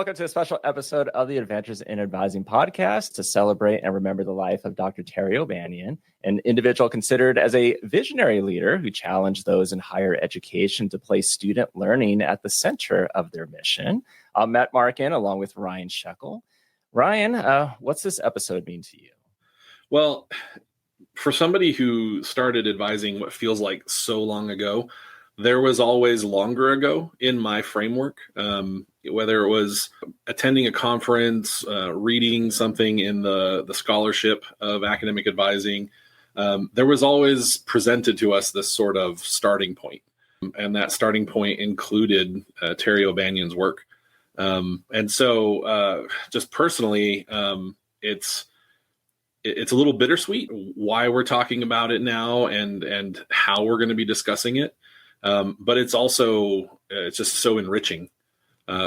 welcome to a special episode of the Adventures in Advising podcast to celebrate and remember the life of Dr. Terry O'Banion, an individual considered as a visionary leader who challenged those in higher education to place student learning at the center of their mission. I'm Matt Markin, along with Ryan Scheckel. Ryan, what's this episode mean to you? Well, for somebody who started advising what feels like so long ago, there was always longer ago in my framework, whether it was attending a conference, reading something in the scholarship of academic advising. There was always presented to us this sort of starting point. And that starting point included Terry O'Banion's work. And so just personally, it's a little bittersweet why we're talking about it now and how we're going to be discussing it. But it's also, it's just so enriching,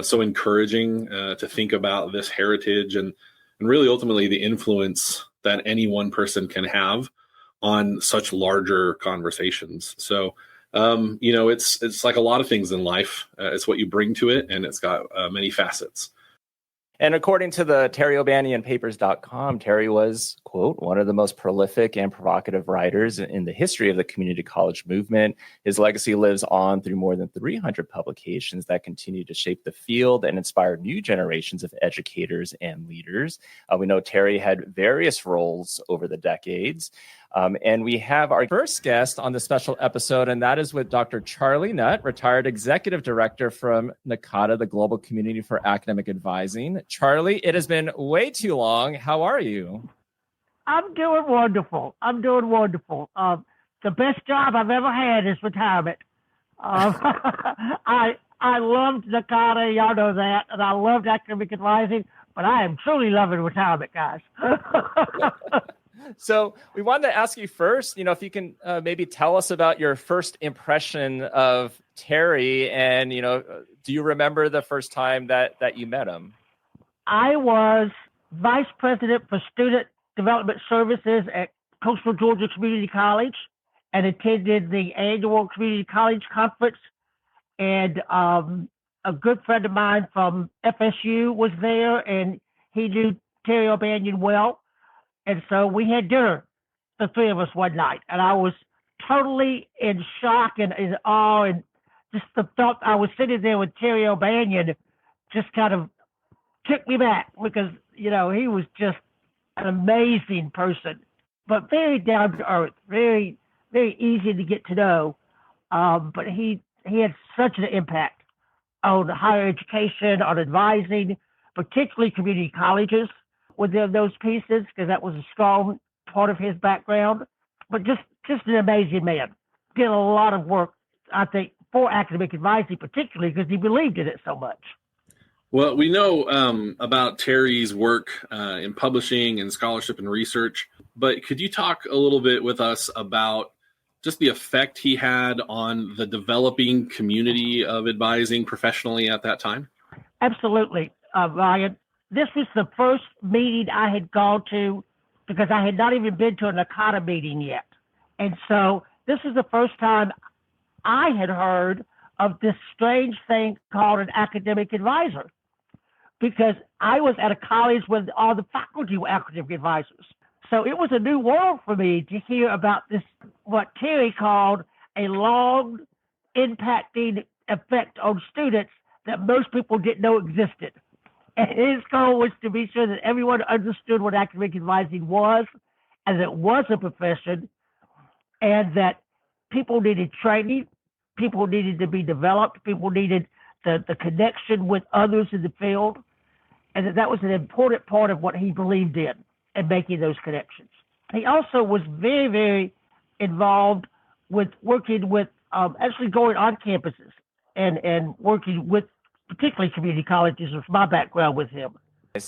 so encouraging to think about this heritage and really ultimately the influence that any one person can have on such larger conversations. So, it's like a lot of things in life. It's what you bring to it, and it's got many facets. And according to the TerryO'BanionPapers.com, Terry was, quote, one of the most prolific and provocative writers in the history of the community college movement. His legacy lives on through more than 300 publications that continue to shape the field and inspire new generations of educators and leaders. We know Terry had various roles over the decades. And we have our first guest on this special episode, and that is with Dr. Charlie Nutt, retired Executive Director from NACADA, the Global Community for Academic Advising. Charlie, it has been way too long. How are you? I'm doing wonderful. The best job I've ever had is retirement. I loved NACADA, y'all know that, and I loved academic advising, but I am truly loving retirement, guys. So we wanted to ask you first, if you can maybe tell us about your first impression of Terry and, do you remember the first time that you met him? I was Vice President for Student Development Services at Coastal Georgia Community College and attended the annual Community College Conference. And a good friend of mine from FSU was there, and he knew Terry O'Banion well. And so we had dinner, the three of us, one night. And I was totally in shock and in awe. And just the thought I was sitting there with Terry O'Banion just kind of took me back because, he was just an amazing person, but very down to earth, very, very easy to get to know. But he had such an impact on higher education, on advising, particularly community colleges within those pieces, because that was a strong part of his background. But just an amazing man. Did a lot of work, I think, for academic advising, particularly because he believed in it so much. Well, we know about Terry's work in publishing and scholarship and research, but could you talk a little bit with us about just the effect he had on the developing community of advising professionally at that time? Absolutely, Ryan. This was the first meeting I had gone to because I had not even been to a NACADA meeting yet. And so this is the first time I had heard of this strange thing called an academic advisor, because I was at a college with all the faculty were academic advisors. So it was a new world for me to hear about this, what Terry called a long impacting effect on students that most people didn't know existed. And his goal was to be sure that everyone understood what academic advising was, and that it was a profession, and that people needed training, people needed to be developed, people needed the connection with others in the field, and that was an important part of what he believed in making those connections. He also was very, very involved with working with, actually going on campuses and working with particularly community colleges, was my background with him.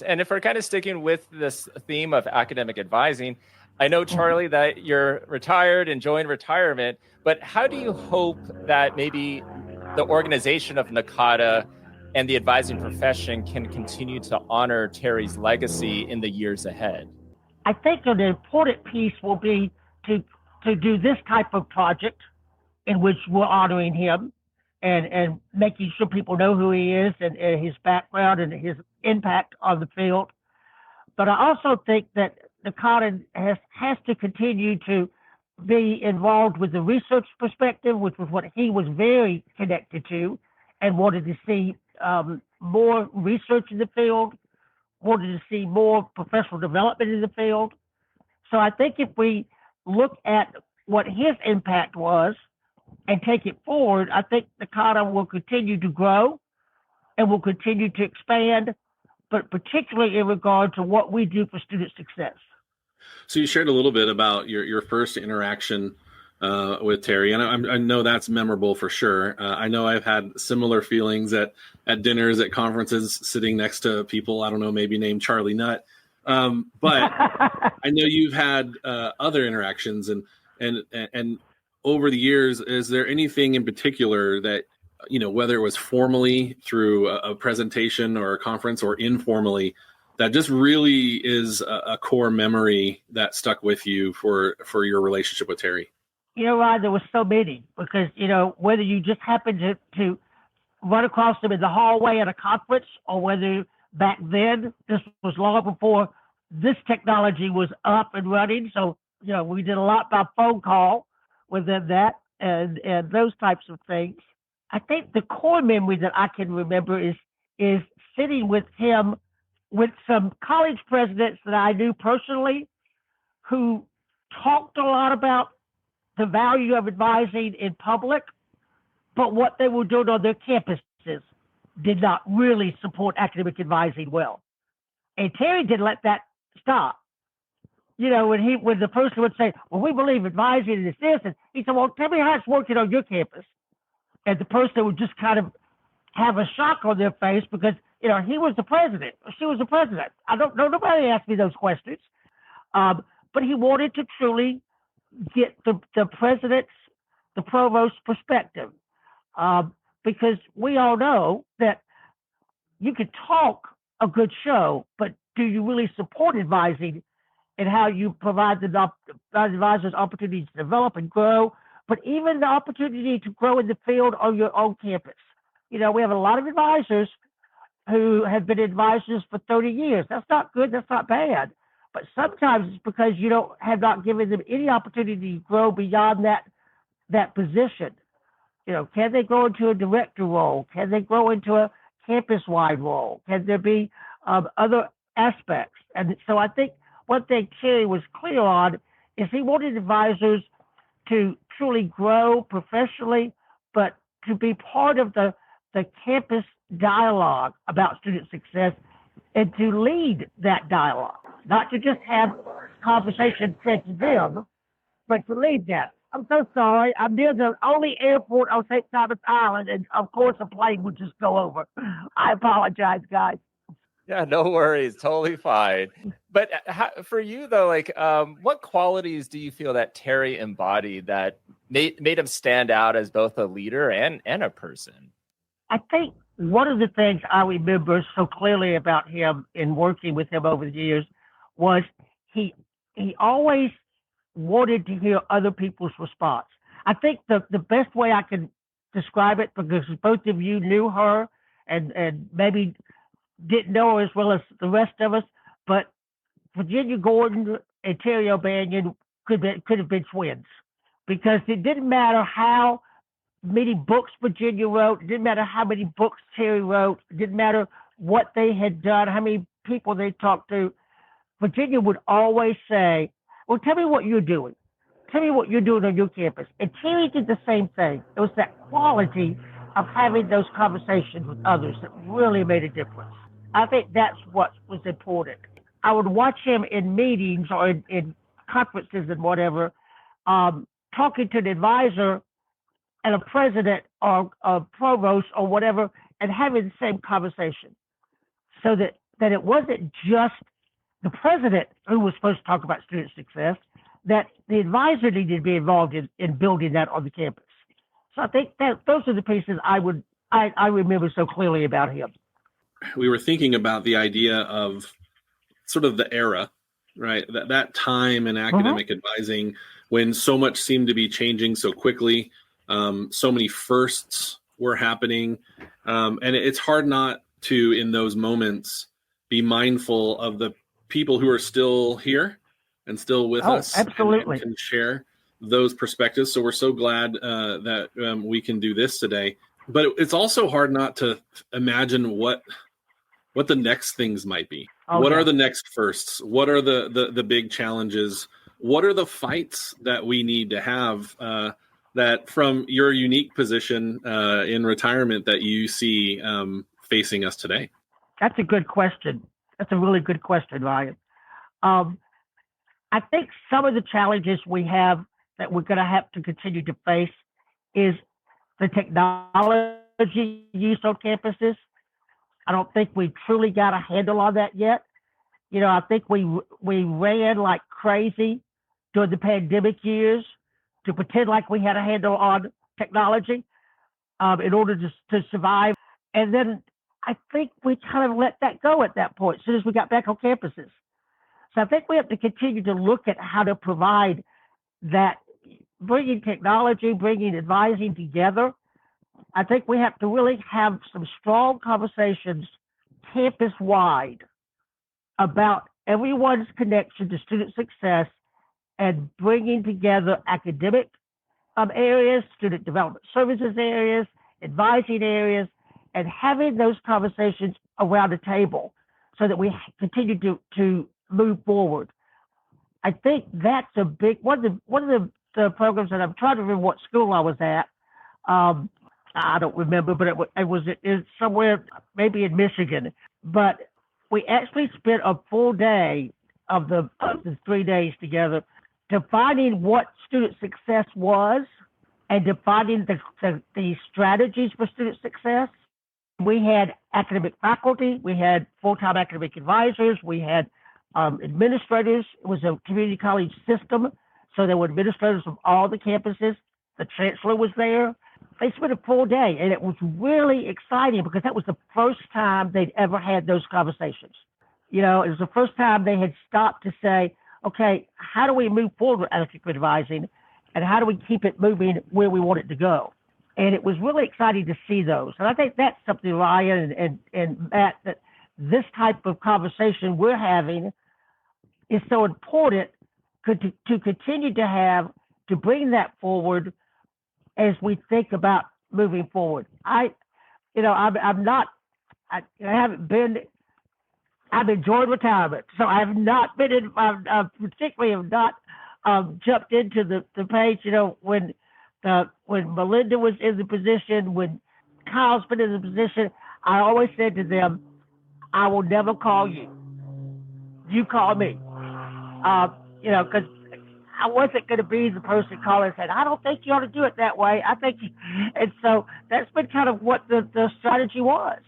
And if we're kind of sticking with this theme of academic advising, I know, Charlie, that you're retired, enjoying retirement, but how do you hope that maybe the organization of NACADA and the advising profession can continue to honor Terry's legacy in the years ahead? I think an important piece will be to do this type of project in which we're honoring him, and making sure people know who he is and his background and his impact on the field. But I also think that NACADA has to continue to be involved with the research perspective, which was what he was very connected to, and wanted to see more research in the field, wanted to see more professional development in the field. So I think if we look at what his impact was and take it forward, I think NACADA will continue to grow and will continue to expand, but particularly in regard to what we do for student success. So you shared a little bit about your first interaction with Terry, and I know that's memorable for sure. I know I've had similar feelings at dinners, at conferences, sitting next to people, I don't know, maybe named Charlie Nutt. But I know you've had other interactions, and over the years, is there anything in particular that, whether it was formally through a presentation or a conference or informally, that just really is a core memory that stuck with you for your relationship with Terry? Ryan, there was so many because, whether you just happened to run across them in the hallway at a conference, or whether back then, this was long before this technology was up and running. So, we did a lot by phone call within that and those types of things. I think the core memory that I can remember is sitting with him with some college presidents that I knew personally who talked a lot about the value of advising in public, but what they were doing on their campuses did not really support academic advising well. And Terry didn't let that stop. When the person would say, well, we believe advising is this, and he said, well, tell me how it's working on your campus. And the person would just kind of have a shock on their face because, he was the president, or she was the president. I don't know, nobody asked me those questions. But he wanted to truly get the president's, the provost's perspective. Because we all know that you could talk a good show, but do you really support advising and how you provide the advisors opportunities to develop and grow, but even the opportunity to grow in the field on your own campus? We have a lot of advisors who have been advisors for 30 years. That's not good. That's not bad. But sometimes it's because you have not given them any opportunity to grow beyond that position. Can they grow into a director role? Can they grow into a campus-wide role? Can there be other aspects? And so I think one thing Terry was clear on is he wanted advisors to truly grow professionally, but to be part of the campus dialogue about student success and to lead that dialogue, not to just have conversation fed to them, but to lead that. I'm so sorry. I'm near the only airport on St. Thomas Island, and of course a plane would just go over. I apologize, guys. Yeah, no worries. Totally fine. But for you, though, what qualities do you feel that Terry embodied that made him stand out as both a leader and a person? I think one of the things I remember so clearly about him in working with him over the years was he always wanted to hear other people's response. I think the best way I can describe it, because both of you knew her and maybe didn't know her as well as the rest of us, but Virginia Gordon and Terry O'Banion could have been twins, because it didn't matter how many books Virginia wrote, it didn't matter how many books Terry wrote, it didn't matter what they had done, how many people they talked to. Virginia would always say, well, tell me what you're doing. Tell me what you're doing on your campus. And Terry did the same thing. It was that quality of having those conversations with others that really made a difference. I think that's what was important. I would watch him in meetings or in conferences and whatever, talking to an advisor and a president or a provost or whatever, and having the same conversation, so that it wasn't just the president who was supposed to talk about student success, that the advisor needed to be involved in building that on the campus. So I think that those are the pieces I remember so clearly about him. We were thinking about the idea of sort of the era, right? That time in academic advising when so much seemed to be changing so quickly, so many firsts were happening. And it's hard not to, in those moments, be mindful of the people who are still here and still with us. Absolutely. And can share those perspectives. So we're so glad that we can do this today. But it's also hard not to imagine what the next things might be. What are the next firsts? What are the big challenges? What are the fights that we need to have that from your unique position in retirement that you see facing us today? That's a good question. That's a really good question, Ryan. I think some of the challenges we have that we're going to have to continue to face is the technology use on campuses. I don't think we've truly got a handle on that yet. I think we ran like crazy during the pandemic years to pretend like we had a handle on technology in order to survive. And then I think we kind of let that go at that point as soon as we got back on campuses. So I think we have to continue to look at how to provide that, bringing technology, bringing advising together. I think we have to really have some strong conversations campus-wide about everyone's connection to student success and bringing together academic areas, student development services areas, advising areas, and having those conversations around the table so that we continue to move forward. I think that's a big one of the programs that I'm trying to remember what school I was at. I don't remember, but it was somewhere maybe in Michigan. But we actually spent a full day of the 3 days together defining what student success was and defining the strategies for student success. We had academic faculty, we had full-time academic advisors, we had administrators. It was a community college system, so there were administrators from all the campuses. The chancellor was there. They spent a full day, and it was really exciting because that was the first time they'd ever had those conversations. It was the first time they had stopped to say, okay, how do we move forward with academic advising, and how do we keep it moving where we want it to go? And it was really exciting to see those. And I think that's something, Ryan and Matt, that this type of conversation we're having is so important to continue to have, to bring that forward as we think about moving forward. I've enjoyed retirement, so I've not been particularly have not jumped into the page, when Melinda was in the position, when Kyle's been in the position. I always said to them, I will never call you. You call me. Because I wasn't going to be the person calling and said, I don't think you ought to do it that way. And so that's been kind of what the strategy was.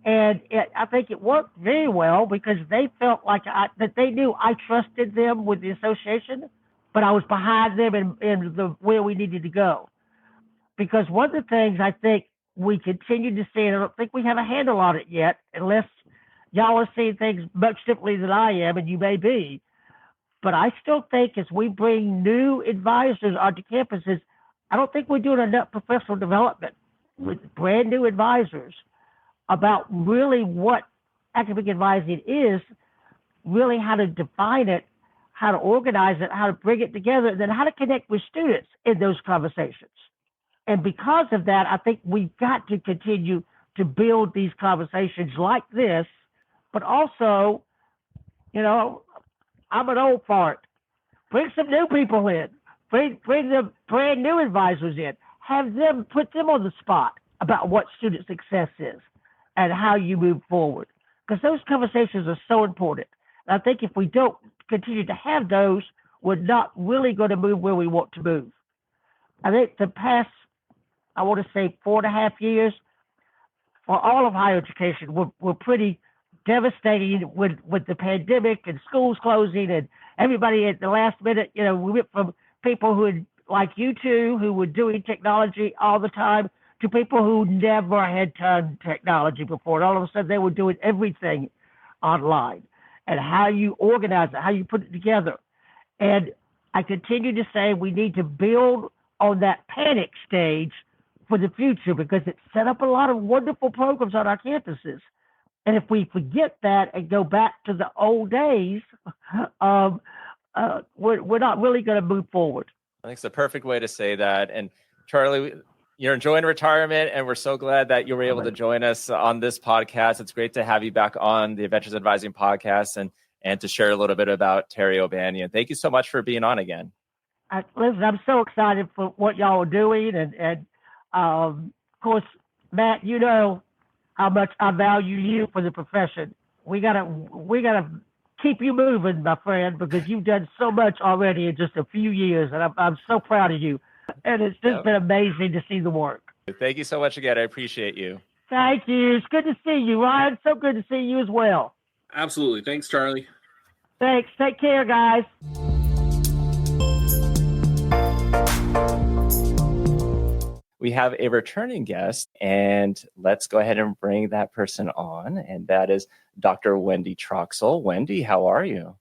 And I think it worked very well because they felt like that they knew I trusted them with the association, but I was behind them in where we needed to go. Because one of the things I think we continue to see, and I don't think we have a handle on it yet, unless y'all are seeing things much differently than I am, and you may be, but I still think as we bring new advisors onto campuses, I don't think we're doing enough professional development with brand new advisors about really what academic advising is, really how to define it, how to organize it, how to bring it together, and then how to connect with students in those conversations. And because of that, I think we've got to continue to build these conversations like this, but also, I'm an old fart. Bring some new people in. Bring the brand new advisors in. Put them on the spot about what student success is and how you move forward. Because those conversations are so important. And I think if we don't continue to have those, we're not really going to move where we want to move. I think the past, I want to say 4.5 years, for all of higher education, were pretty devastating with the pandemic and schools closing and everybody at the last minute. We went from people like you two, who were doing technology all the time, to people who never had done technology before. And all of a sudden they were doing everything online, and how you organize it, how you put it together. And I continue to say we need to build on that panic stage for the future because it set up a lot of wonderful programs on our campuses. And if we forget that and go back to the old days, we're not really going to move forward. I think it's the perfect way to say that. And Charlie, you're enjoying retirement, and we're so glad that you were able to join us on this podcast. It's great to have you back on the Adventures Advising podcast and to share a little bit about Terry O'Banion. Thank you so much for being on again. Listen, I'm so excited for what y'all are doing. And of course, Matt, you know how much I value you for the profession. We gotta keep you moving, my friend, because you've done so much already in just a few years, and I'm so proud of you. And it's just been amazing to see the work. Thank you so much again. I appreciate you. Thank you. It's good to see you, Ryan. So good to see you as well. Absolutely. Thanks, Charlie. Thanks. Take care, guys. We have a returning guest, and let's go ahead and bring that person on, and that is Dr. Wendy Troxel. Wendy, how are you?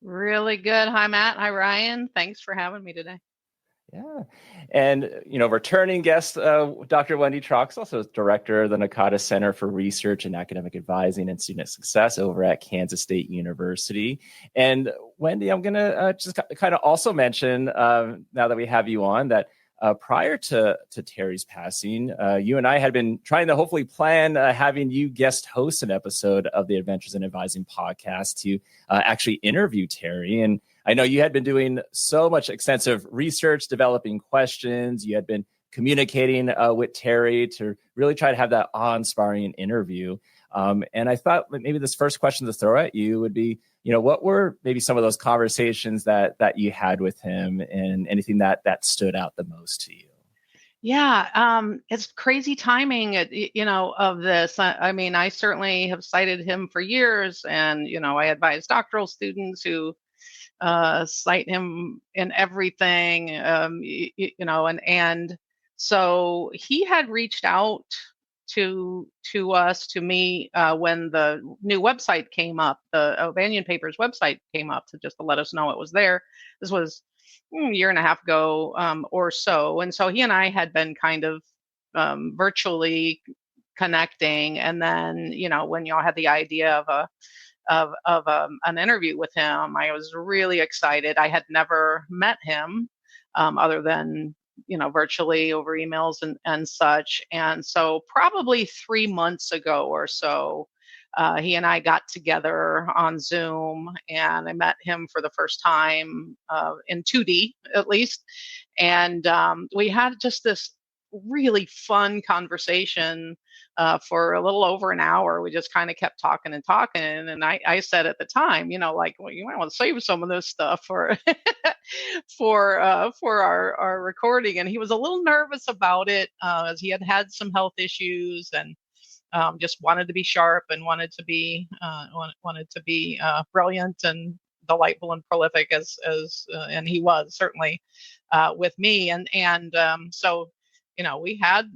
Really good. Hi, Matt. Hi, Ryan. Thanks for having me today. Yeah. And, returning guest, Dr. Wendy Troxel, so Director of the NACADA Center for Research and Academic Advising and Student Success over at Kansas State University. And Wendy, I'm going to just kind of also mention, now that we have you on, that prior to Terry's passing, you and I had been trying to hopefully plan having you guest host an episode of the Adventures in Advising podcast to actually interview Terry. And I know you had been doing so much extensive research, developing questions. You had been communicating with Terry to really try to have that awe-inspiring interview. And I thought maybe this first question to throw at you would be, what were maybe some of those conversations that you had with him, and anything that stood out the most to you? Yeah, it's crazy timing, of this. I mean, I certainly have cited him for years, and, I advise doctoral students who cite him in everything, and so he had reached out to me when the new website came up, the O'Banion Papers website came up, to let us know it was there. This was a year and a half ago or so, and so he and I had been kind of virtually connecting, and then when y'all had the idea of an interview with him, I was really excited. I had never met him other than virtually over emails and such. And so probably 3 months ago or so, he and I got together on Zoom, and I met him for the first time in 2D at least. And we had just this really fun conversation for a little over an hour. We just kind of kept talking and talking. And I said at the time, well, you might want to save some of this stuff for for our recording. And he was a little nervous about it, as he had some health issues, and just wanted to be sharp and wanted to be brilliant and delightful and prolific as and he was certainly with me. And so we had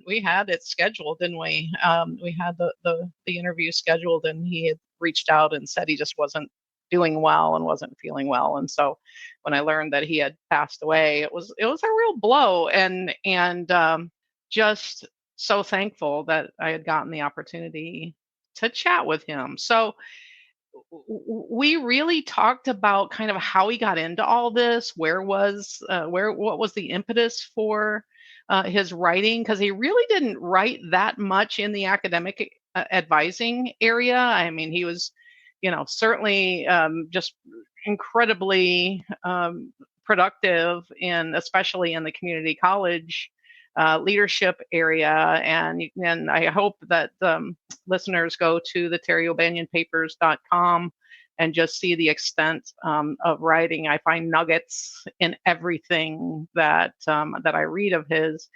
it scheduled, didn't we? We had the interview scheduled, and he had reached out and said he just wasn't doing well and wasn't feeling well. And so when I learned that he had passed away, it was a real blow, and just so thankful that I had gotten the opportunity to chat with him. So we really talked about kind of how he got into all this, what was the impetus for his writing, because he really didn't write that much in the academic advising area. I mean, he was, certainly just incredibly productive especially in the community college leadership area. And I hope that listeners go to the terryobanionpapers.com and just see the extent of writing. I find nuggets in everything that I read of his,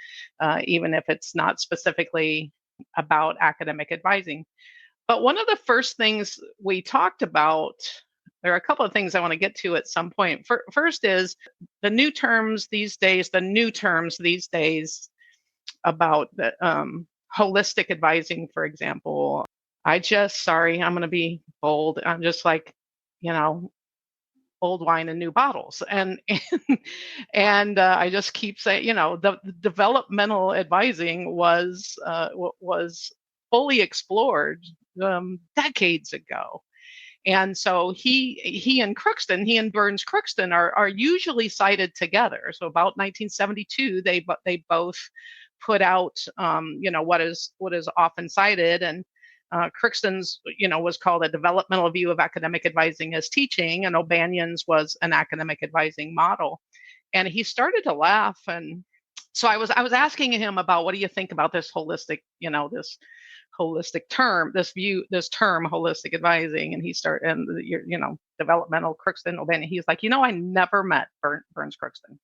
even if it's not specifically about academic advising. But one of the first things we talked about, there are a couple of things I want to get to at some point. First is the new terms these days about the, holistic advising, for example. I'm going to be bold. I'm just like, old wine in new bottles. And I just keep saying, the developmental advising was fully explored decades ago. And so he and Burns Crookston are usually cited together. So about 1972, they both put out what is often cited, and Crookston's was called A Developmental View of Academic Advising as Teaching, and O'Banion's was An Academic Advising Model. And he started to laugh, and so I was asking him about, what do you think about this holistic, this holistic term, this term holistic advising? And developmental Crookston, O'Banion. He's like, I never met Burns Crookston.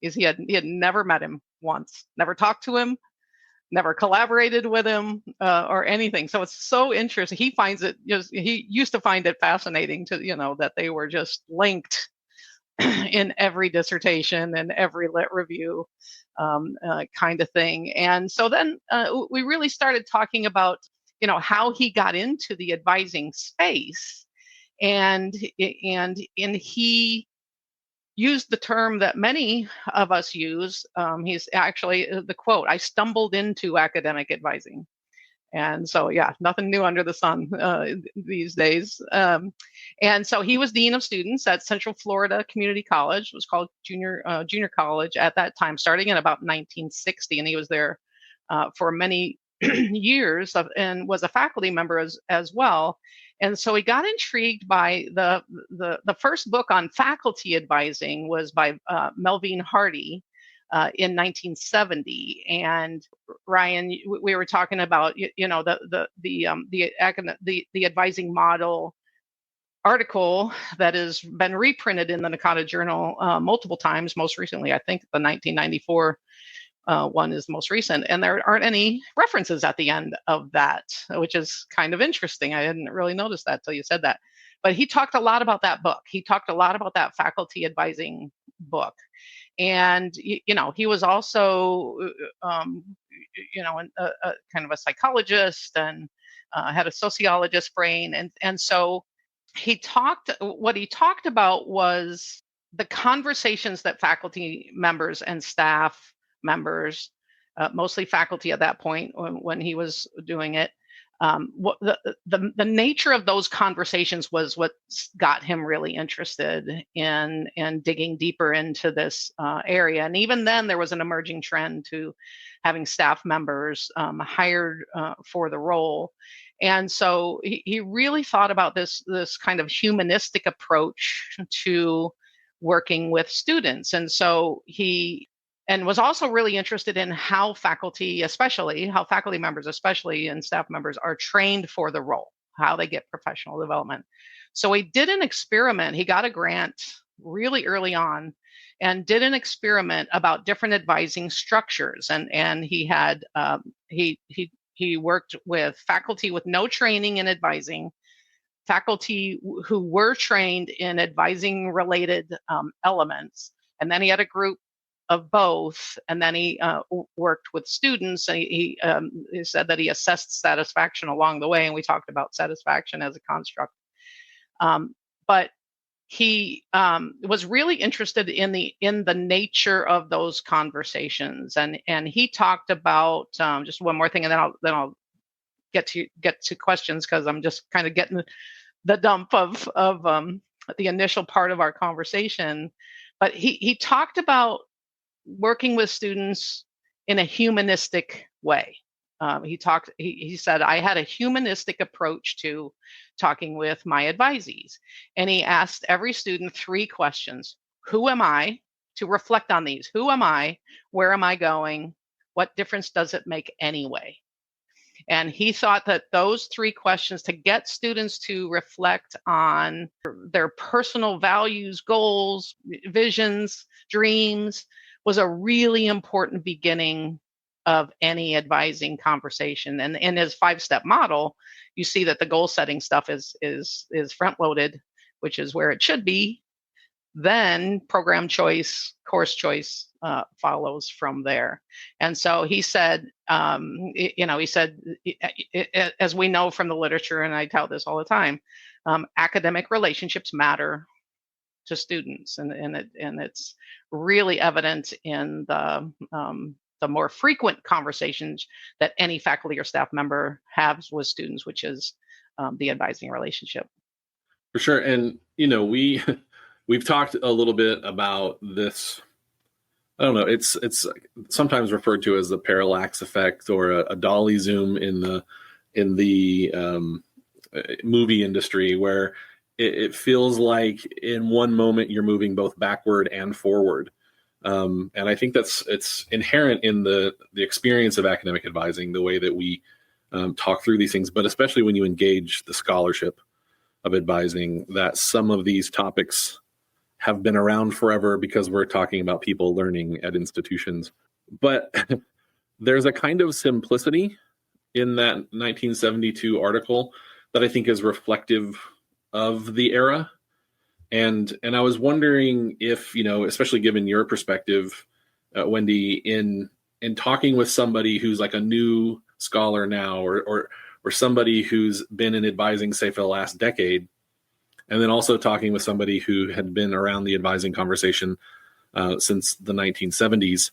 He had never met him once, never talked to him, never collaborated with him or anything. So it's so interesting. He finds it, he used to find it fascinating to, that they were just linked in every dissertation and every lit review kind of thing. And so then we really started talking about, how he got into the advising space, and he used the term that many of us use. He's actually, the quote, "I stumbled into academic advising." And so, yeah, nothing new under the sun these days. And so he was dean of students at Central Florida Community College. It was called junior college at that time, starting in about 1960. And he was there for many years and was a faculty member as well. And so he got intrigued by the first book on faculty advising was by Melvin Hardy in 1970. And Ryan, we were talking about the advising model article that has been reprinted in the NACADA Journal multiple times. Most recently, I think the 1994 one is the most recent, and there aren't any references at the end of that, which is kind of interesting. I didn't really notice that till you said that. But he talked a lot about that book. He talked a lot about that faculty advising book. And, he was also, kind of a psychologist and had a sociologist brain. And so what he talked about was the conversations that faculty members and staff members, mostly faculty at that point when he was doing it, what the nature of those conversations was what got him really interested in digging deeper into this area. And even then, there was an emerging trend to having staff members hired for the role. And so he really thought about this kind of humanistic approach to working with students. And so and was also really interested in how faculty members, especially, and staff members are trained for the role, how they get professional development. So he did an experiment. He got a grant really early on and did an experiment about different advising structures. And he had, he worked with faculty with no training in advising, faculty who were trained in advising related elements. And then he had a group of both, and then he worked with students. And he said that he assessed satisfaction along the way, and we talked about satisfaction as a construct. But he was really interested in the nature of those conversations, and he talked about just one more thing, and then I'll get to questions, because I'm just kind of getting the dump of the initial part of our conversation. But he talked about working with students in a humanistic way. He said, I had a humanistic approach to talking with my advisees. And he asked every student 3 questions. Who am I? To reflect on these. Who am I? Where am I going? What difference does it make anyway? And he thought that those 3 questions, to get students to reflect on their personal values, goals, visions, dreams, was a really important beginning of any advising conversation. And in his 5-step model, you see that the goal setting stuff is front loaded, which is where it should be. Then program choice, course choice follows from there. And so he said, as we know from the literature, and I tout this all the time, academic relationships matter. to students, and it's really evident in the more frequent conversations that any faculty or staff member has with students, which is the advising relationship. For sure. And, we've talked a little bit about this. I don't know. It's sometimes referred to as the parallax effect, or a dolly zoom in the movie industry, where it feels like in one moment you're moving both backward and forward. And I think it's inherent in the experience of academic advising, the way that we talk through these things, but especially when you engage the scholarship of advising, that some of these topics have been around forever because we're talking about people learning at institutions. But there's a kind of simplicity in that 1972 article that I think is reflective of the era. And I was wondering if, especially given your perspective, Wendy, in talking with somebody who's like a new scholar now, or somebody who's been in advising, say, for the last decade, and then also talking with somebody who had been around the advising conversation since the 1970s,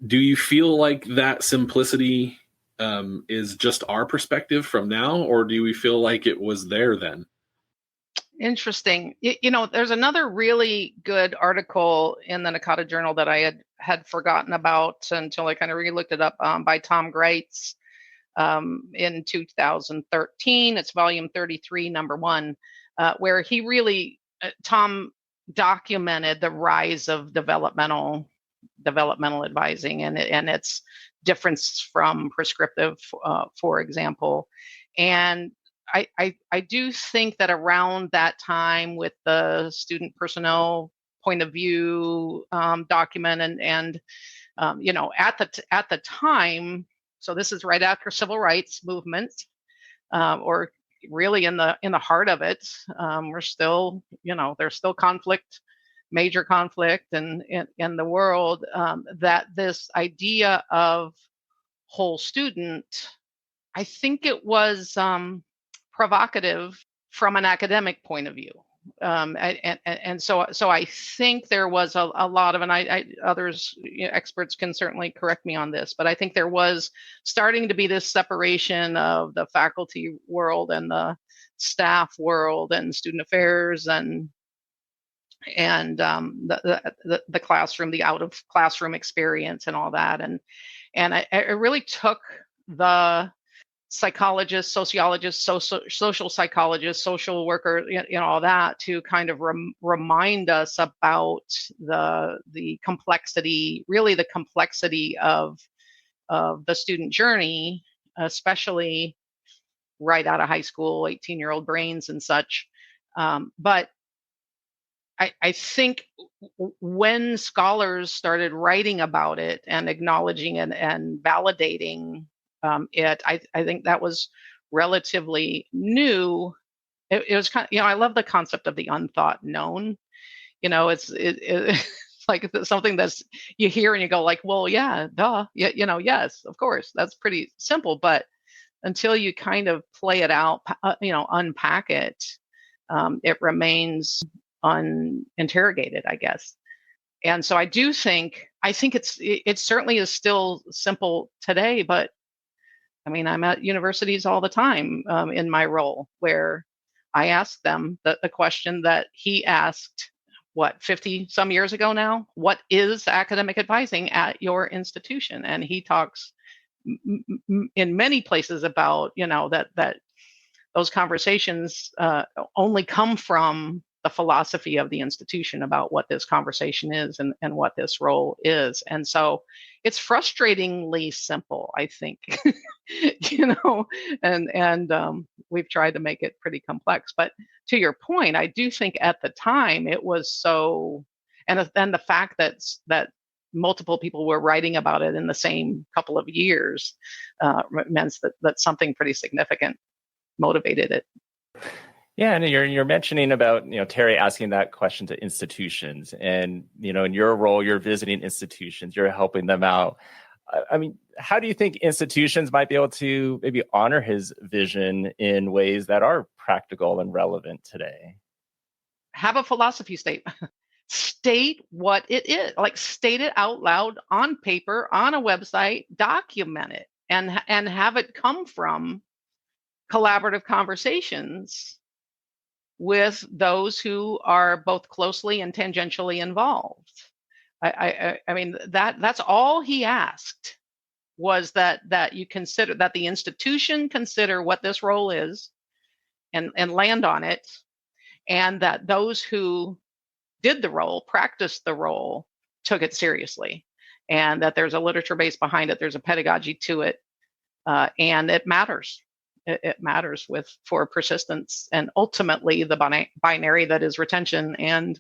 do you feel like that simplicity is just our perspective from now, or do we feel like it was there then? Interesting. There's another really good article in the NACADA Journal that I had forgotten about until I kind of re-looked it up, by Tom Greitz in 2013. It's volume 33, number 1, where he really, Tom documented the rise of developmental advising and its difference from prescriptive, for example. And I do think that around that time, with the student personnel point of view document, and at the time, so this is right after civil rights movement, or really in the heart of it. We're still, there's still conflict, major conflict in the world, that this idea of whole student, I think it was provocative from an academic point of view. And so I think there was a lot of, and I others, experts can certainly correct me on this, but I think there was starting to be this separation of the faculty world and the staff world and student affairs and the classroom, the out of classroom experience and all that. And I really took the psychologists, sociologists, social psychologists, social worker, all that, to kind of remind us about the complexity, really the complexity of the student journey, especially right out of high school, 18-year-old brains and such. But I think when scholars started writing about it and acknowledging it and validating it, I think that was relatively new. It was kind of, I love the concept of the unthought known. It's like something that's you hear and you go like, well, yeah, duh, yeah, yes, of course, that's pretty simple. But until you kind of play it out, unpack it, it remains uninterrogated, I guess. And so I think it certainly is still simple today, but I mean, I'm at universities all the time in my role, where I ask them the question that he asked, 50 some years ago now, what is academic advising at your institution? And he talks in many places about, that those conversations only come from the philosophy of the institution about what this conversation is and what this role is. And so it's frustratingly simple, I think, and we've tried to make it pretty complex. But to your point, I do think at the time it was so, and then the fact that multiple people were writing about it in the same couple of years meant that something pretty significant motivated it. Yeah, and you're mentioning about Terry asking that question to institutions, and in your role, you're visiting institutions, you're helping them out. I mean, how do you think institutions might be able to maybe honor his vision in ways that are practical and relevant today? have a philosophy statement. State what it is, like state it out loud on paper, on a website, document it, and have it come from collaborative conversations with those who are both closely and tangentially involved. I mean, that's all he asked, was that you consider, that the institution consider what this role is and land on it, and that those who did the role, practiced the role, took it seriously, and that there's a literature base behind it, there's a pedagogy to it, and it matters. It matters for persistence and ultimately the binary that is retention and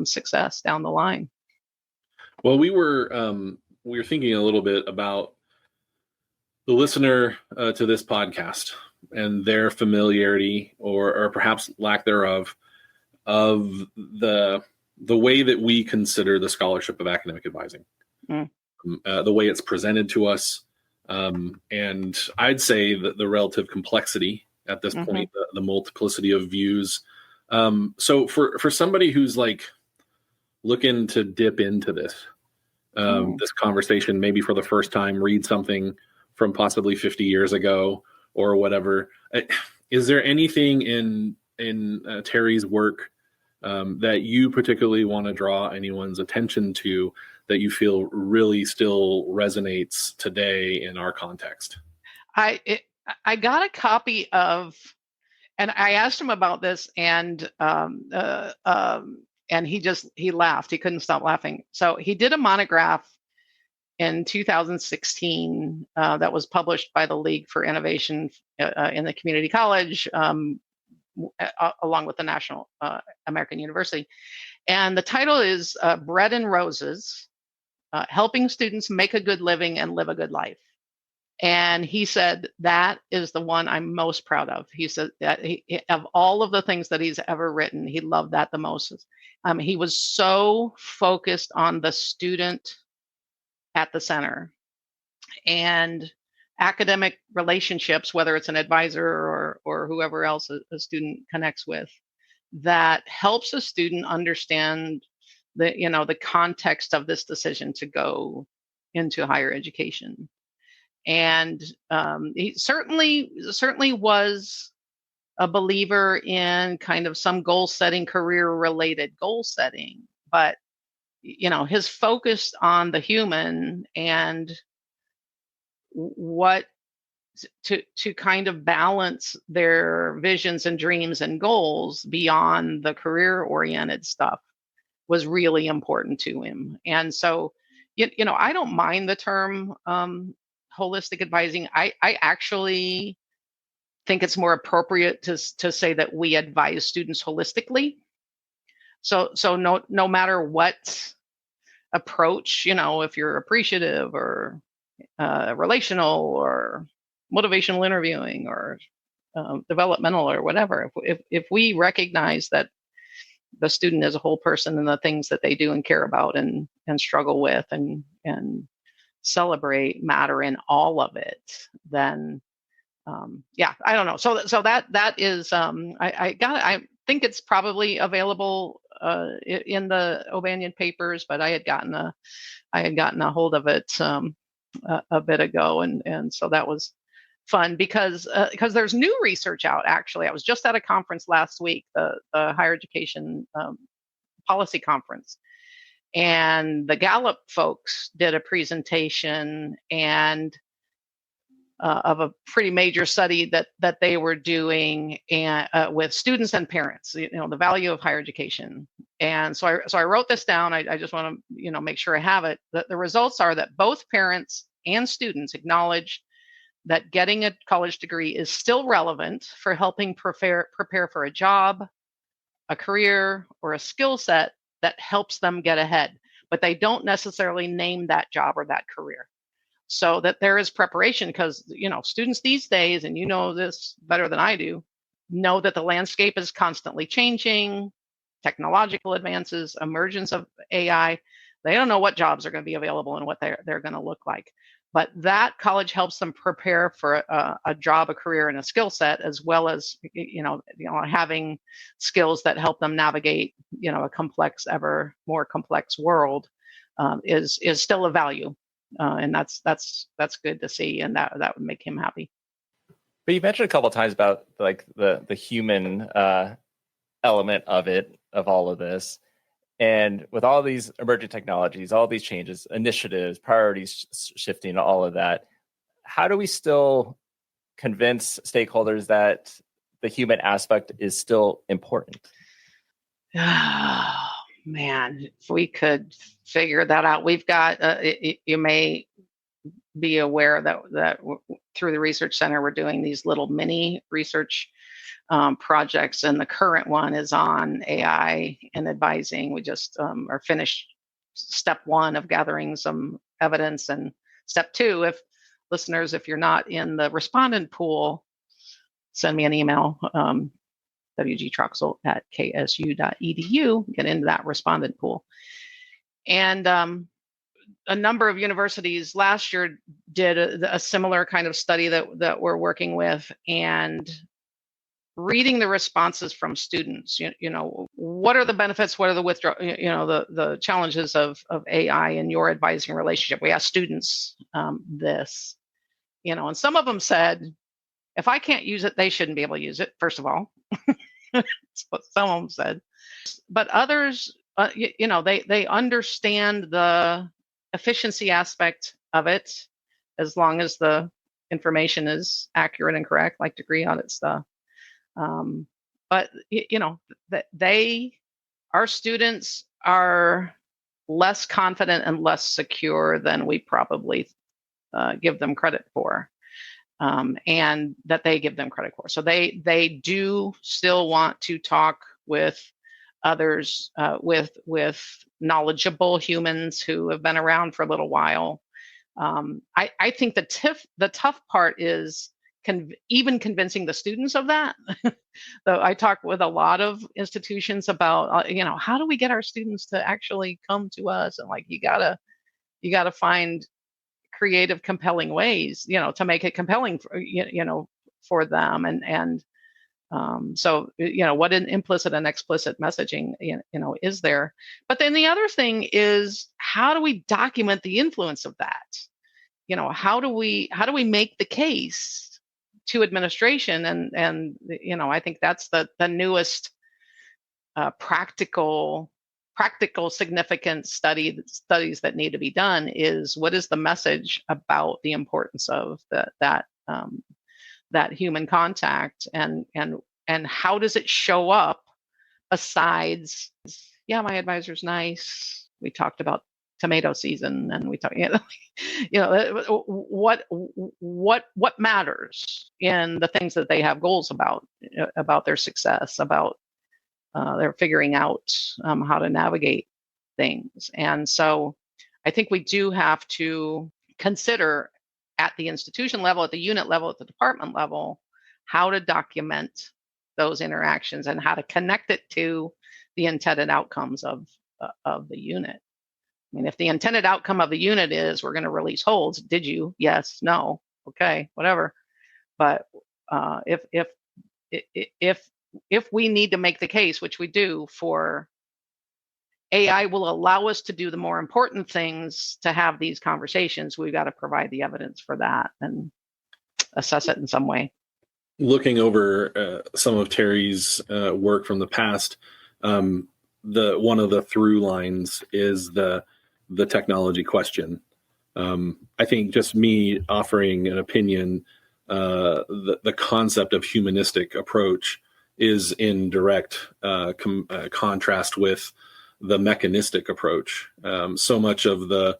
success down the line. Well, we were thinking a little bit about the listener to this podcast and their familiarity or perhaps lack thereof of the way that we consider the scholarship of academic advising, the way it's presented to us. And I'd say that the relative complexity at this point, the multiplicity of views. So for somebody who's like looking to dip into this, this conversation, maybe for the first time, read something from possibly 50 years ago or whatever, is there anything in Terry's work that you particularly want to draw anyone's attention to that you feel really still resonates today in our context? I got a copy of, and I asked him about this, and he laughed. He couldn't stop laughing. So he did a monograph in 2016 that was published by the League for Innovation in the Community College, along with the National American University. And the title is Bread and Roses, Helping Students Make a Good Living and Live a Good Life. And he said, that is the one I'm most proud of. He said that of all of the things that he's ever written, he loved that the most. He was so focused on the student at the center and academic relationships, whether it's an advisor or whoever else a student connects with, that helps a student understand the context of this decision to go into higher education. And he certainly was a believer in kind of some goal setting, career related goal setting, but his focus on the human and what to kind of balance their visions and dreams and goals beyond the career oriented stuff was really important to him. And so, I don't mind the term holistic advising. I actually think it's more appropriate to say that we advise students holistically. So no matter what approach, if you're appreciative or relational or motivational interviewing or developmental or whatever, if we recognize that the student is a whole person and the things that they do and care about and struggle with and celebrate matter in all of it, then I don't know. So that is I think it's probably available in the O'Banion papers, but I had gotten a hold of it a bit ago, and so that was fun because there's new research out. Actually, I was just at a conference last week, the higher education policy conference, and the Gallup folks did a presentation and of a pretty major study that they were doing and with students and parents, the value of higher education. And so I wrote this down. I just want to make sure I have it. The results are that both parents and students acknowledge that getting a college degree is still relevant for helping prepare for a job, a career, or a skill set that helps them get ahead, but they don't necessarily name that job or that career. So that there is preparation because, students these days, and this better than I do, know that the landscape is constantly changing, technological advances, emergence of AI. They don't know what jobs are going to be available and what they're going to look like. but that college helps them prepare for a job, a career, and a skill set, as well as having skills that help them navigate a complex, ever more complex world is still a value, and that's good to see, and that would make him happy. But you mentioned a couple of times about like the human element of all of this. And with all these emerging technologies, all these changes, initiatives, priorities shifting, all of that, how do we still convince stakeholders that the human aspect is still important? Oh, man, if we could figure that out. We've got, you may be aware that through the Research Center, we're doing these little mini research projects, and the current one is on AI and advising. We just are finished step 1 of gathering some evidence, and step 2, if you're not in the respondent pool, send me an email, wgtroxel@ksu.edu, get into that respondent pool. And a number of universities last year did a similar kind of study that we're working with, and reading the responses from students, what are the benefits, what are the the challenges of AI in your advising relationship? We asked students this, and some of them said, if I can't use it, they shouldn't be able to use it, first of all. That's what some of them said. But others, they understand the efficiency aspect of it, as long as the information is accurate and correct, like degree audit stuff. But our students are less confident and less secure than we probably give them credit for, and that they give them credit for. So they do still want to talk with others, with knowledgeable humans who have been around for a little while. I think the tough part is even convincing the students of that. Though I talk with a lot of institutions about, how do we get our students to actually come to us? And like, you gotta find creative, compelling ways, to make it compelling for them. So, what an implicit and explicit messaging, is there? But then the other thing is, how do we document the influence of that? How do we make the case to administration? And I think that's the newest practical significant studies that need to be done, is what is the message about the importance of that human contact, and how does it show up besides, yeah, my advisor's nice, we talked about tomato season, and we talked, what matters in the things that they have goals about their success, about their figuring out how to navigate things. And so I think we do have to consider, at the institution level, at the unit level, at the department level, how to document those interactions and how to connect it to the intended outcomes of the unit. I mean, if the intended outcome of the unit is we're going to release holds, did you? Yes, no, okay, whatever. But if we need to make the case, which we do, for AI will allow us to do the more important things, to have these conversations, we've got to provide the evidence for that and assess it in some way. Looking over some of Terry's work from the past, one of the through lines is the technology question. I think just me offering an opinion, the concept of humanistic approach is in direct contrast with the mechanistic approach. So much of the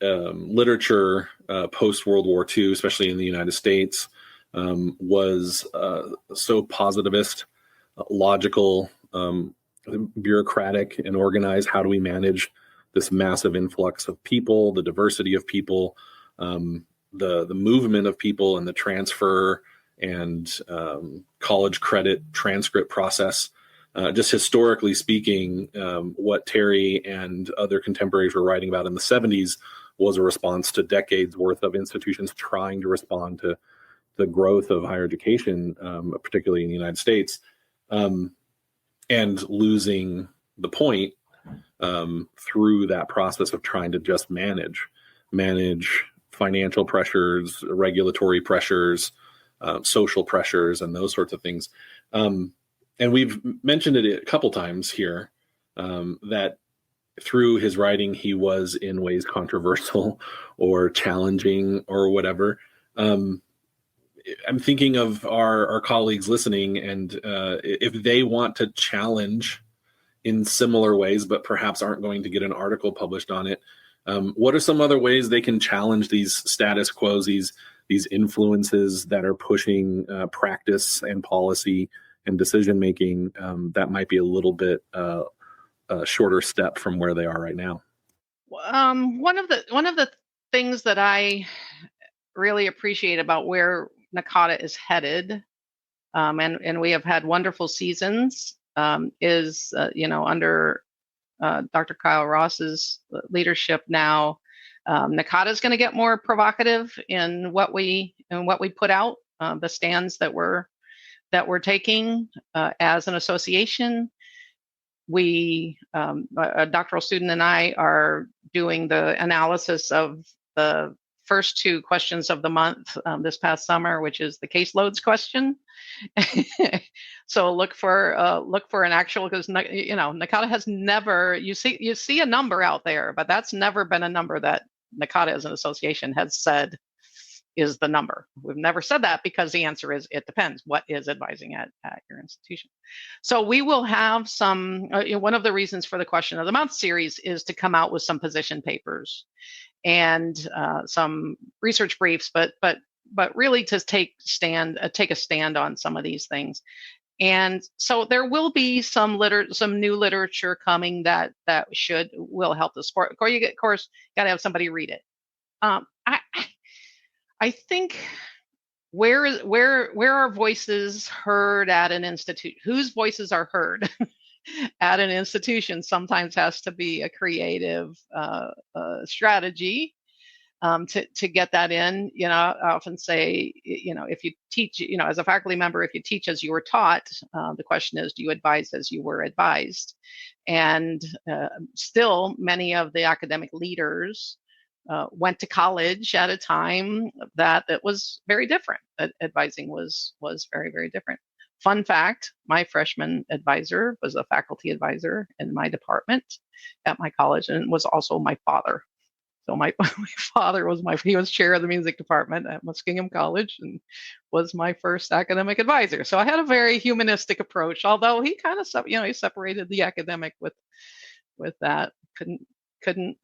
literature post World War II, especially in the United States, was so positivist, logical, bureaucratic, and organized. How do we manage this massive influx of people, the diversity of people, the movement of people, and the transfer and college credit transcript process? Just historically speaking, what Terry and other contemporaries were writing about in the 70s was a response to decades worth of institutions trying to respond to the growth of higher education, particularly in the United States, and losing the point through that process of trying to just manage financial pressures, regulatory pressures, social pressures, and those sorts of things. And we've mentioned it a couple times here, that through his writing, he was in ways controversial or challenging or whatever. I'm thinking of our colleagues listening, and if they want to challenge in similar ways, but perhaps aren't going to get an article published on it, what are some other ways they can challenge these status quos, these influences that are pushing practice and policy and decision making that might be a little bit a shorter step from where they are right now? One of the things that I really appreciate about where NACADA is headed, and we have had wonderful seasons, is under Dr. Kyle Ross's leadership now. NACADA is going to get more provocative in what we put out, the stands that we're taking as an association. We, a doctoral student and I, are doing the analysis of the first two questions of the month this past summer, which is the caseloads question. So look for an actual, because NACADA has never, you see a number out there, but that's never been a number that NACADA as an association has said is the number. We've never said that, because the answer is it depends. What is advising at your institution? So we will have some, one of the reasons for the Question of the Month series is to come out with some position papers and some research briefs, but really to take a stand on some of these things. And so there will be some new literature coming that will help the sport. Of course, got to have somebody read it. I think where are voices heard at an institute? Whose voices are heard at an institution sometimes has to be a creative strategy to get that in. I often say, if you teach, as a faculty member, if you teach as you were taught, the question is, do you advise as you were advised? And still, many of the academic leaders went to college at a time that was very different. Advising was very, very different. Fun fact, my freshman advisor was a faculty advisor in my department at my college, and was also my father. So my father was he was chair of the music department at Muskingum College and was my first academic advisor. So I had a very humanistic approach, although he kind of he separated the academic with that. Couldn't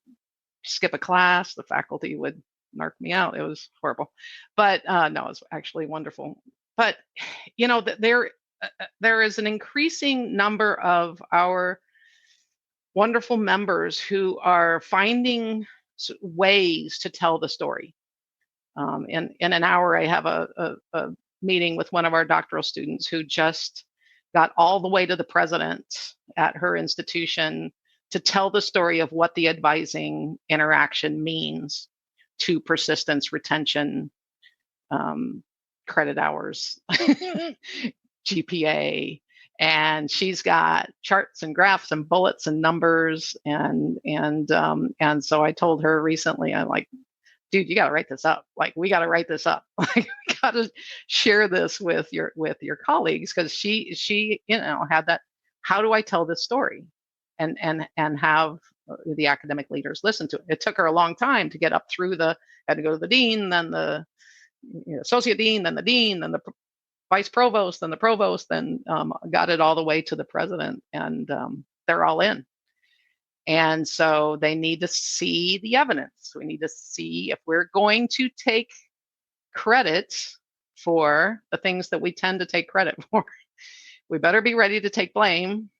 skip a class. The faculty would narc me out. It was horrible. But no, it was actually wonderful. But there is an increasing number of our wonderful members who are finding ways to tell the story. In an hour, I have a meeting with one of our doctoral students who just got all the way to the president at her institution to tell the story of what the advising interaction means to persistence, retention, credit hours, GPA. And she's got charts and graphs and bullets and numbers. And so I told her recently, I'm like, dude, you got to write this up. Like, we got to write this up. Like, we got to share this with your colleagues, because she had that. How do I tell this story? And have the academic leaders listen to it. It took her a long time to get up through had to go to the dean, then the associate dean, then the dean, then the vice provost, then the provost, then got it all the way to the president, and they're all in. And so they need to see the evidence. We need to see if we're going to take credit for the things that we tend to take credit for. We better be ready to take blame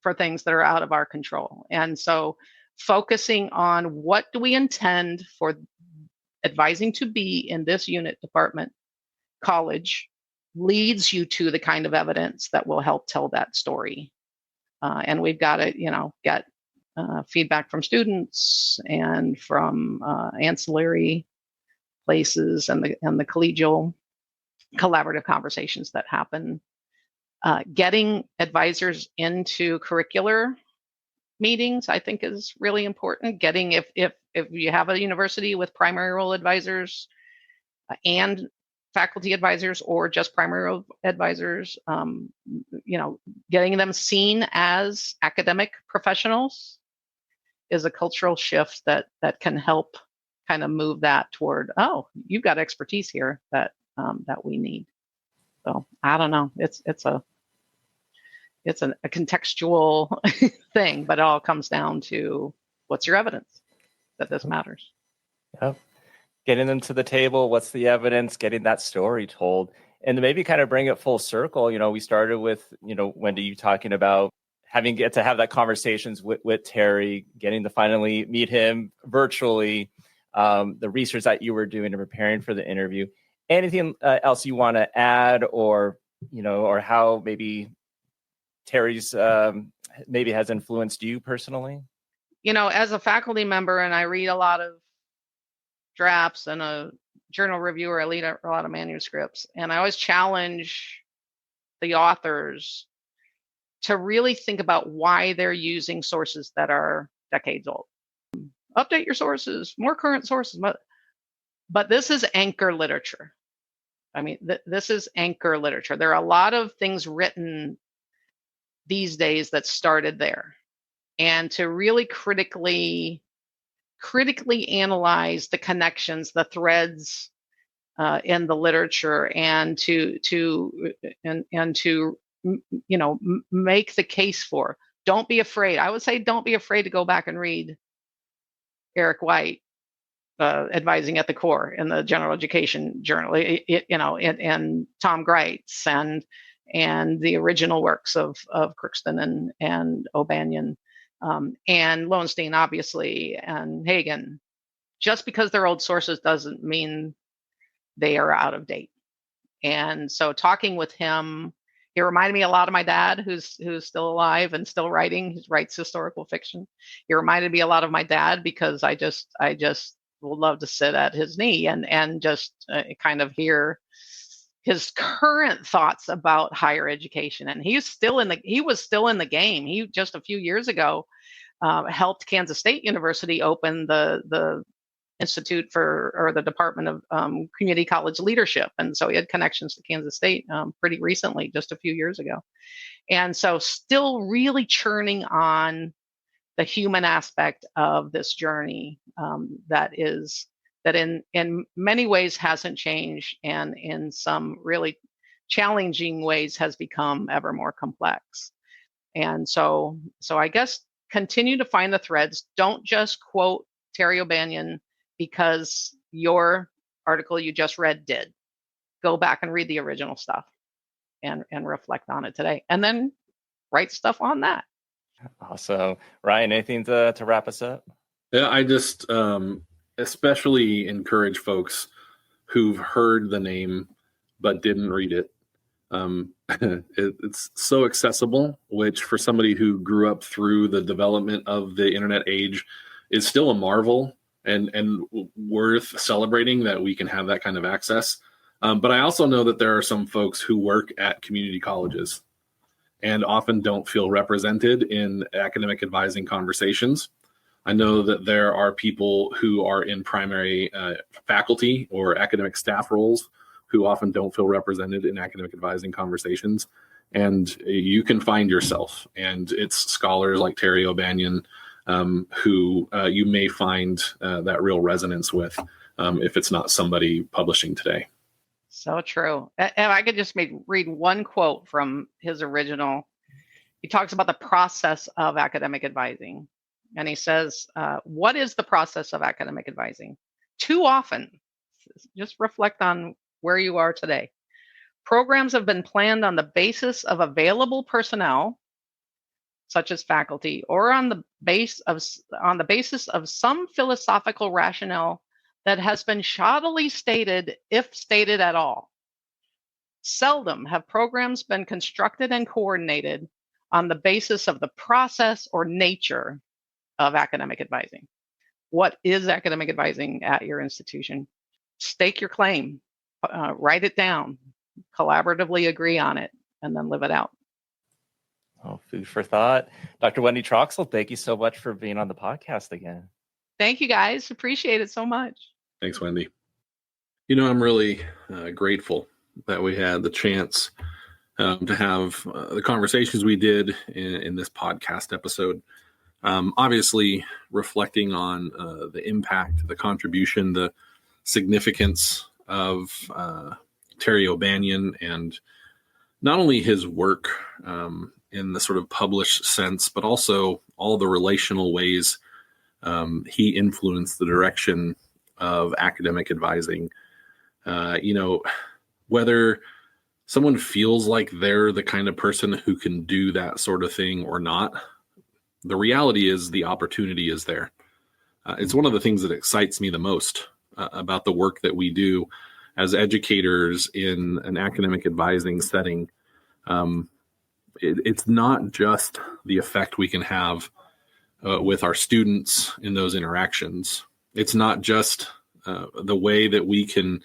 for things that are out of our control. And so focusing on what do we intend for advising to be in this unit, department, college, leads you to the kind of evidence that will help tell that story. And we've got to, get feedback from students and from ancillary places and the collegial collaborative conversations that happen. Getting advisors into curricular meetings, I think, is really important. Getting if you have a university with primary role advisors and faculty advisors, or just primary role advisors, getting them seen as academic professionals is a cultural shift that can help kind of move that toward, oh, you've got expertise here that we need. So I don't know. It's a contextual thing, but it all comes down to what's your evidence that this matters. Yep. Getting them to the table, what's the evidence, getting that story told, and to maybe kind of bring it full circle. We started with, Wendy, you talking about get to have that conversations with Terry, getting to finally meet him virtually, the research that you were doing and preparing for the interview. Anything else you want to add, or how maybe Terry's maybe has influenced you personally? As a faculty member, and I read a lot of drafts, and a journal reviewer, I lead a lot of manuscripts, and I always challenge the authors to really think about why they're using sources that are decades old. Update your sources, more current sources, but this is anchor literature. I mean, this is anchor literature. There are a lot of things written these days that started there, and to really critically analyze the connections, the threads in the literature, and to make the case for. Don't be afraid. I would say don't be afraid to go back and read Eric White advising at the core in the General Education Journal, and Tom Greitz and the original works of Crookston and O'Banion. And Lowenstein, obviously, and Hagen. Just because they're old sources doesn't mean they are out of date. And so talking with him, he reminded me a lot of my dad, who's still alive and still writing. He writes historical fiction. He reminded me a lot of my dad, because I just would love to sit at his knee and just kind of hear his current thoughts about higher education. And he was still in the game. He just a few years ago helped Kansas State University open the Institute or the Department of Community College Leadership. And so he had connections to Kansas State pretty recently, just a few years ago. And so still really churning on the human aspect of this journey that in many ways hasn't changed, and in some really challenging ways has become ever more complex. And so I guess continue to find the threads. Don't just quote Terry O'Banion because your article you just read did. Go back and read the original stuff and reflect on it today, and then write stuff on that. Awesome. Ryan, anything to wrap us up? Yeah, I just especially encourage folks who've heard the name but didn't read it. It's so accessible, which for somebody who grew up through the development of the internet age is still a marvel and worth celebrating that we can have that kind of access. But I also know that there are some folks who work at community colleges and often don't feel represented in academic advising conversations. I know that there are people who are in primary faculty or academic staff roles who often don't feel represented in academic advising conversations. And you can find yourself. And it's scholars like Terry O'Banion who you may find that real resonance with if it's not somebody publishing today. So true. And I could just read one quote from his original. He talks about the process of academic advising. And he says, what is the process of academic advising? Too often, just reflect on where you are today. Programs have been planned on the basis of available personnel, such as faculty, or on the basis of some philosophical rationale that has been shoddily stated, if stated at all. Seldom have programs been constructed and coordinated on the basis of the process or nature of academic advising. What is academic advising at your institution? Stake your claim, write it down, collaboratively agree on it, and then live it out. Oh, food for thought. Dr. Wendy Troxel, thank you so much for being on the podcast again. Thank you, guys. Appreciate it so much. Thanks, Wendy. I'm really grateful that we had the chance to have the conversations we did in this podcast episode. Obviously, reflecting on the impact, the contribution, the significance of Terry O'Banion, and not only his work in the sort of published sense, but also all the relational ways he influenced the direction of academic advising. Whether someone feels like they're the kind of person who can do that sort of thing or not, the reality is the opportunity is there. It's one of the things that excites me the most about the work that we do as educators in an academic advising setting. It's not just the effect we can have with our students in those interactions. It's not just the way that we can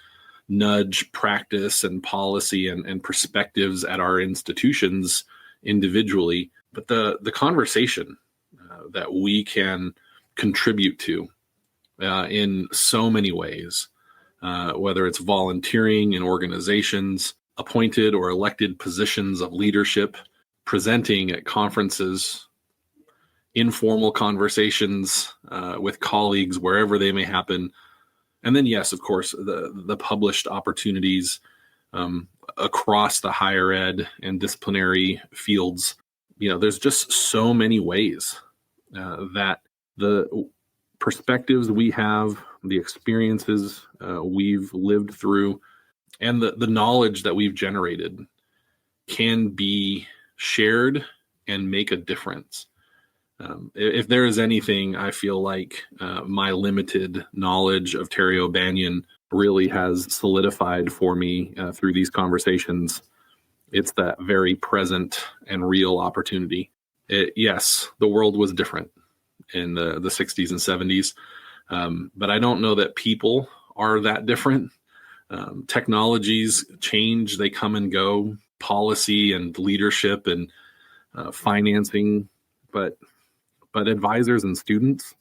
nudge practice and policy and perspectives at our institutions individually, but the conversation that we can contribute to in so many ways, whether it's volunteering in organizations, appointed or elected positions of leadership, presenting at conferences, informal conversations with colleagues wherever they may happen. And then, yes, of course, the published opportunities across the higher ed and disciplinary fields. There's just so many ways that the perspectives we have, the experiences we've lived through, and the knowledge that we've generated can be shared and make a difference. If there is anything, I feel like my limited knowledge of Terry O'Banion really has solidified for me through these conversations. It's that very present and real opportunity. Yes, the world was different in the 60s and 70s, but I don't know that people are that different. Technologies change, they come and go, policy and leadership and financing, but advisors and students,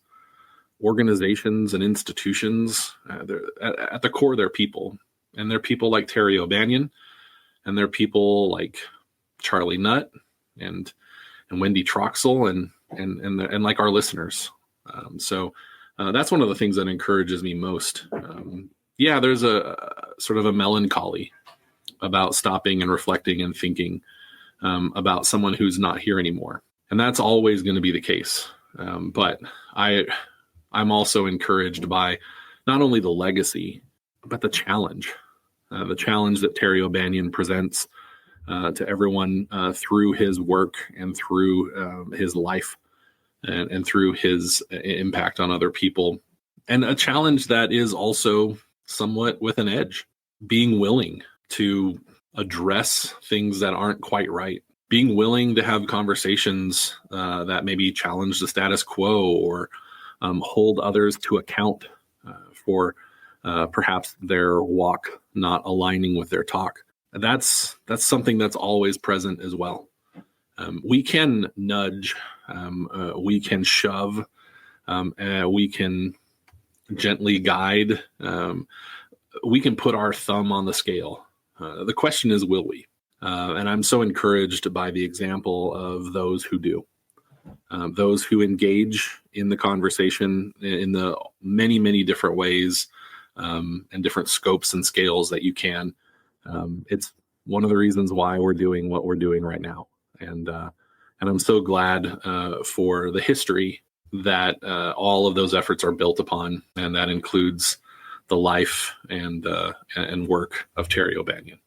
organizations and institutions, at the core, they're people. And they're people like Terry O'Banion, and they're people like Charlie Nutt and Wendy Troxel and like our listeners. So that's one of the things that encourages me most. There's a sort of a melancholy about stopping and reflecting and thinking about someone who's not here anymore. And that's always going to be the case. But I'm also encouraged by not only the legacy, but the challenge that Terry O'Banion presents to everyone through his work and through his life and through his impact on other people. And a challenge that is also somewhat with an edge, being willing to address things that aren't quite right. Being willing to have conversations that maybe challenge the status quo or hold others to account for perhaps their walk not aligning with their talk. That's something that's always present as well. We can nudge, we can shove, we can gently guide, we can put our thumb on the scale. The question is, will we? And I'm so encouraged by the example of those who do, those who engage in the conversation in the many, many different ways and different scopes and scales that you can. It's one of the reasons why we're doing what we're doing right now. And I'm so glad for the history that all of those efforts are built upon, and that includes the life and work of Terry O'Banion.